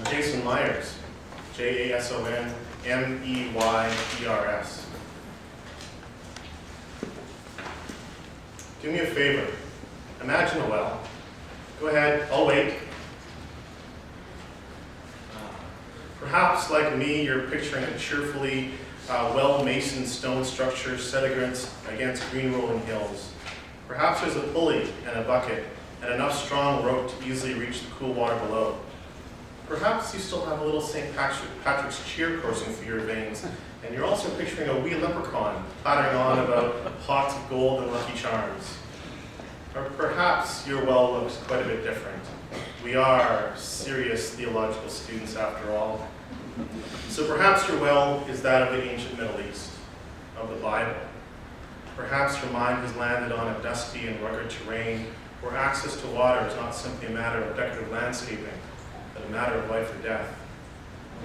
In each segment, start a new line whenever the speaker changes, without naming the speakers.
Jason Myers, Jasonmeyers. Do me a favor. Imagine a well. Go ahead, I'll wait. Perhaps, like me, you're picturing a cheerfully well-masoned stone structure set against green rolling hills. Perhaps there's a pulley and a bucket and enough strong rope to easily reach the cool water below. Perhaps you still have a little St. Patrick's cheer coursing through your veins, and you're also picturing a wee leprechaun pattering on about pots of gold and Lucky Charms. Or perhaps your well looks quite a bit different. We are serious theological students after all. So perhaps your well is that of the ancient Middle East, of the Bible. Perhaps your mind has landed on a dusty and rugged terrain where access to water is not simply a matter of decorative landscaping, but a matter of life or death.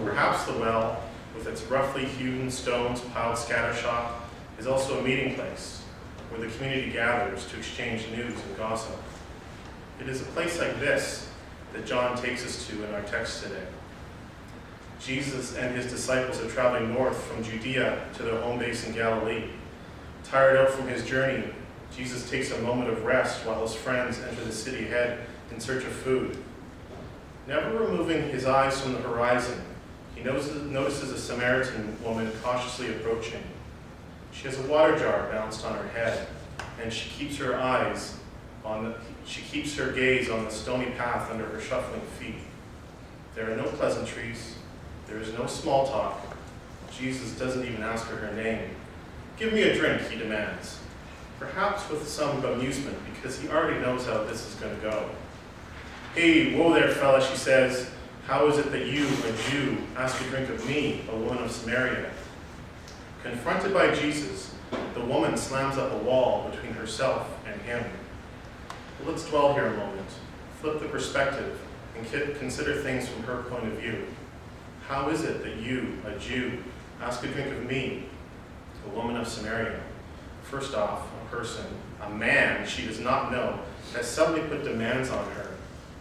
Perhaps the well, with its roughly hewn stones piled scattershot, is also a meeting place where the community gathers to exchange news and gossip. It is a place like this that John takes us to in our text today. Jesus and his disciples are traveling north from Judea to their home base in Galilee. Tired out from his journey, Jesus takes a moment of rest while his friends enter the city ahead in search of food. Never removing his eyes from the horizon, he notices a Samaritan woman cautiously approaching. She has a water jar balanced on her head, and she keeps her gaze on the stony path under her shuffling feet. There are no pleasantries. There is no small talk. Jesus doesn't even ask her name. "Give me a drink," he demands, perhaps with some amusement because he already knows how this is going to go. "Hey, whoa there, fella," she says. "How is it that you, a Jew, ask a drink of me, a woman of Samaria?" Confronted by Jesus, the woman slams up a wall between herself and him. But let's dwell here a moment, flip the perspective, and consider things from her point of view. How is it that you, a Jew, ask a drink of me, a woman of Samaria? First off, a person, a man she does not know, has suddenly put demands on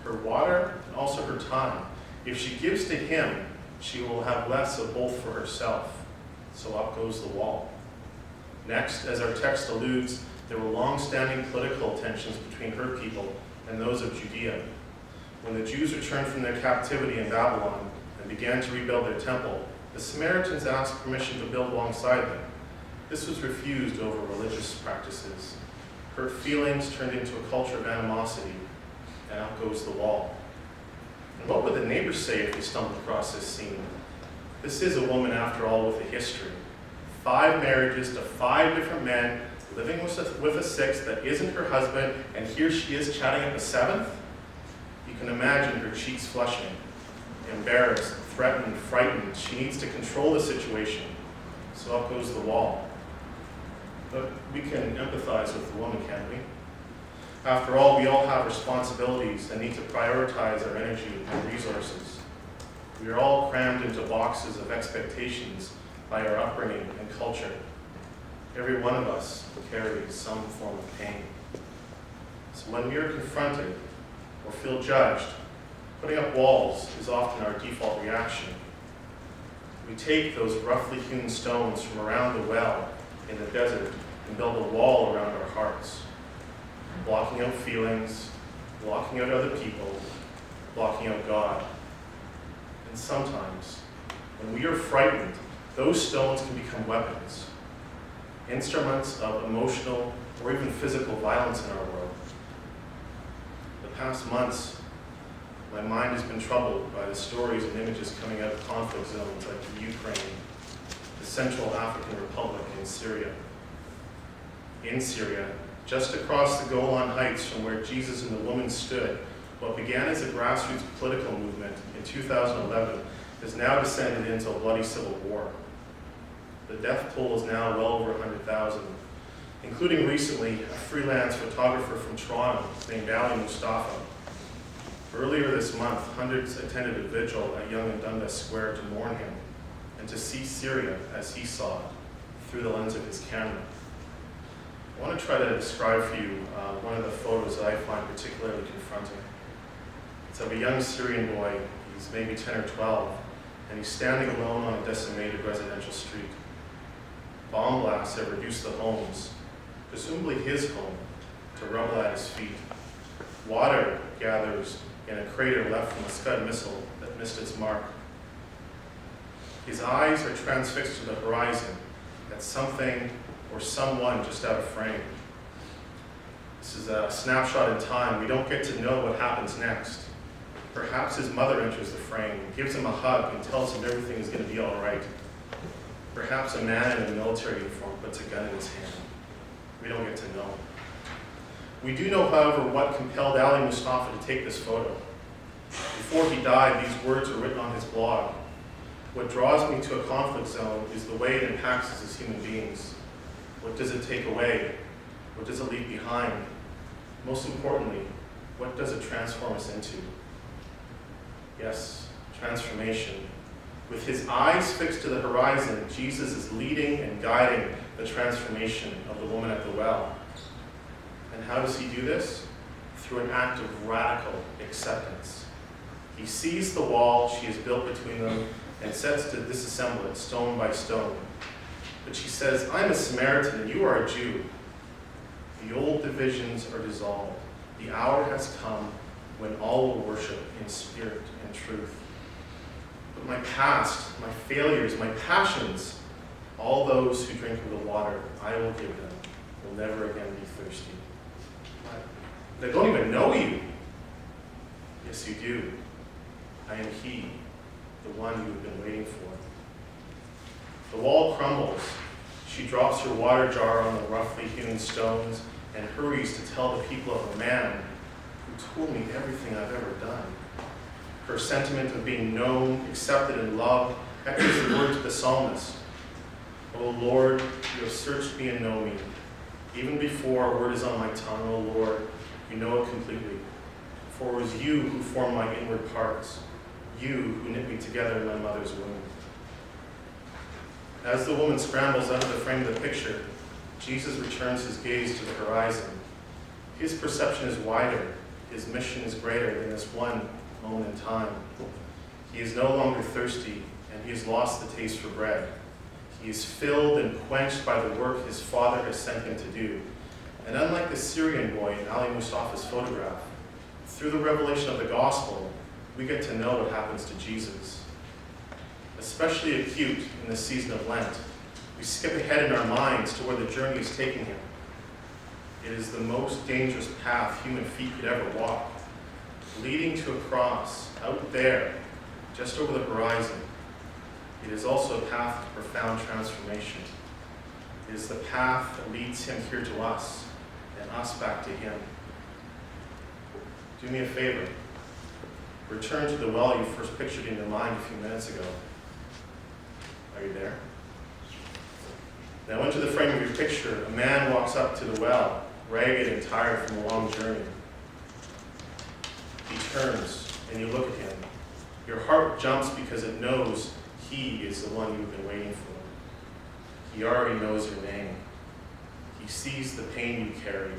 her water and also her time. If she gives to him, she will have less of both for herself. So up goes the wall. Next, as our text alludes, there were long-standing political tensions between her people and those of Judea. When the Jews returned from their captivity in Babylon and began to rebuild their temple, the Samaritans asked permission to build alongside them. This was refused over religious practices. Hurt feelings turned into a culture of animosity, and out goes the wall. And what would the neighbors say if they stumbled across this scene? This is a woman, after all, with a history. 5 marriages to 5 different men, living with a sixth that isn't her husband, and here she is chatting at the 7th? You can imagine her cheeks flushing. Embarrassed, threatened, frightened, she needs to control the situation. So up goes the wall. But we can empathize with the woman, can't we? After all, we all have responsibilities and need to prioritize our energy and resources. We are all crammed into boxes of expectations by our upbringing and culture. Every one of us carries some form of pain. So when we are confronted or feel judged, putting up walls is often our default reaction. We take those roughly hewn stones from around the well in the desert and build a wall around our hearts, blocking out feelings, blocking out other people, blocking out God. And sometimes, when we are frightened, those stones can become weapons, instruments of emotional or even physical violence in our world. The past months, my mind has been troubled by the stories and images coming out of conflict zones like the Ukraine, the Central African Republic, and Syria. In Syria, just across the Golan Heights from where Jesus and the woman stood, what began as a grassroots political movement in 2011 has now descended into a bloody civil war. The death toll is now well over 100,000, including recently a freelance photographer from Toronto named Ali Mustafa. Earlier this month, hundreds attended a vigil at Yonge and Dundas Square to mourn him and to see Syria as he saw it through the lens of his camera. I want to try to describe for you one of the photos that I find particularly confronting. It's of a young Syrian boy. He's maybe 10 or 12, and he's standing alone on a decimated residential street. Bomb blasts have reduced the homes, presumably his home, to rubble at his feet. Water gathers in a crater left from a Scud missile that missed its mark. His eyes are transfixed to the horizon, at something or someone just out of frame. This is a snapshot in time. We don't get to know what happens next. Perhaps his mother enters the frame, gives him a hug, and tells him everything is going to be all right. Perhaps a man in a military uniform puts a gun in his hand. We don't get to know. We do know, however, what compelled Ali Mustafa to take this photo. Before he died, these words were written on his blog. What draws me to a conflict zone is the way it impacts us as human beings. What does it take away? What does it leave behind? Most importantly, what does it transform us into? Yes, transformation. With his eyes fixed to the horizon, Jesus is leading and guiding the transformation of the woman at the well. And how does he do this? Through an act of radical acceptance. He sees the wall she has built between them and sets to disassemble it stone by stone. But she says, I'm a Samaritan and you are a Jew. The old divisions are dissolved. The hour has come when all will worship in spirit and truth. But my past, my failures, my passions, all those who drink of the water I will give them will never again be thirsty. They don't even know you. Yes, you do. I am he, the one you have been waiting for. The wall crumbles. She drops her water jar on the roughly hewn stones and hurries to tell the people of a man who told me everything I've ever done. Her sentiment of being known, accepted, and loved echoes the words of the psalmist. O Lord, you have searched me and know me. Even before a word is on my tongue, O Lord, you know it completely. For it was you who formed my inward parts, you who knit me together in my mother's womb. As the woman scrambles out of the frame of the picture, Jesus returns his gaze to the horizon. His perception is wider, his mission is greater than this one moment in time. He is no longer thirsty, and he has lost the taste for bread. He is filled and quenched by the work his Father has sent him to do. And unlike the Syrian boy in Ali Mustafa's photograph, through the revelation of the gospel, we get to know what happens to Jesus. Especially acute in the season of Lent, we skip ahead in our minds to where the journey is taking him. It is the most dangerous path human feet could ever walk, leading to a cross out there, just over the horizon. It is also a path to profound transformation. It is the path that leads him here to us, and us back to him. Do me a favor. Return to the well you first pictured in your mind a few minutes ago. Are you there? Now into the frame of your picture, a man walks up to the well, ragged and tired from a long journey. He turns, and you look at him. Your heart jumps because it knows he is the one you've been waiting for. He already knows your name. He sees the pain you carry,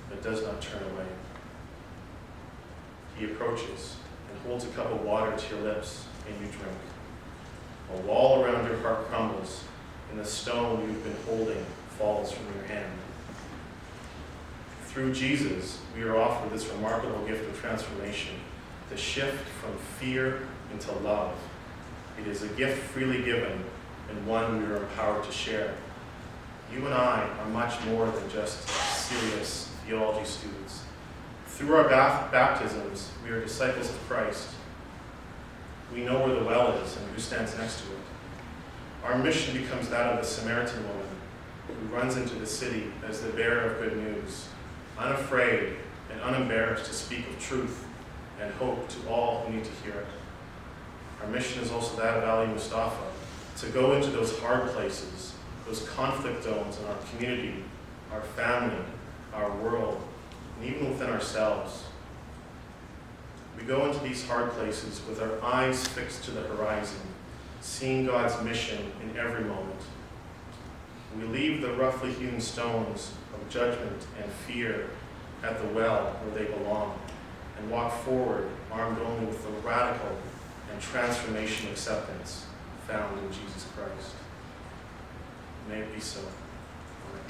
but does not turn away. He approaches and holds a cup of water to your lips, and you drink. A wall around your heart crumbles, and the stone you've been holding falls from your hand. Through Jesus, we are offered this remarkable gift of transformation, the shift from fear into love. It is a gift freely given, and one we are empowered to share. You and I are much more than just serious theology students. Through our baptisms, we are disciples of Christ. We know where the well is and who stands next to it. Our mission becomes that of the Samaritan woman who runs into the city as the bearer of good news, unafraid and unembarrassed to speak of truth and hope to all who need to hear it. Our mission is also that of Ali Mustafa, to go into those hard places, those conflict zones in our community, our family, our world, and even within ourselves. We go into these hard places with our eyes fixed to the horizon, seeing God's mission in every moment. We leave the roughly hewn stones of judgment and fear at the well where they belong, and walk forward armed only with the radical and transformation acceptance found in Jesus Christ. May it be so. Amen.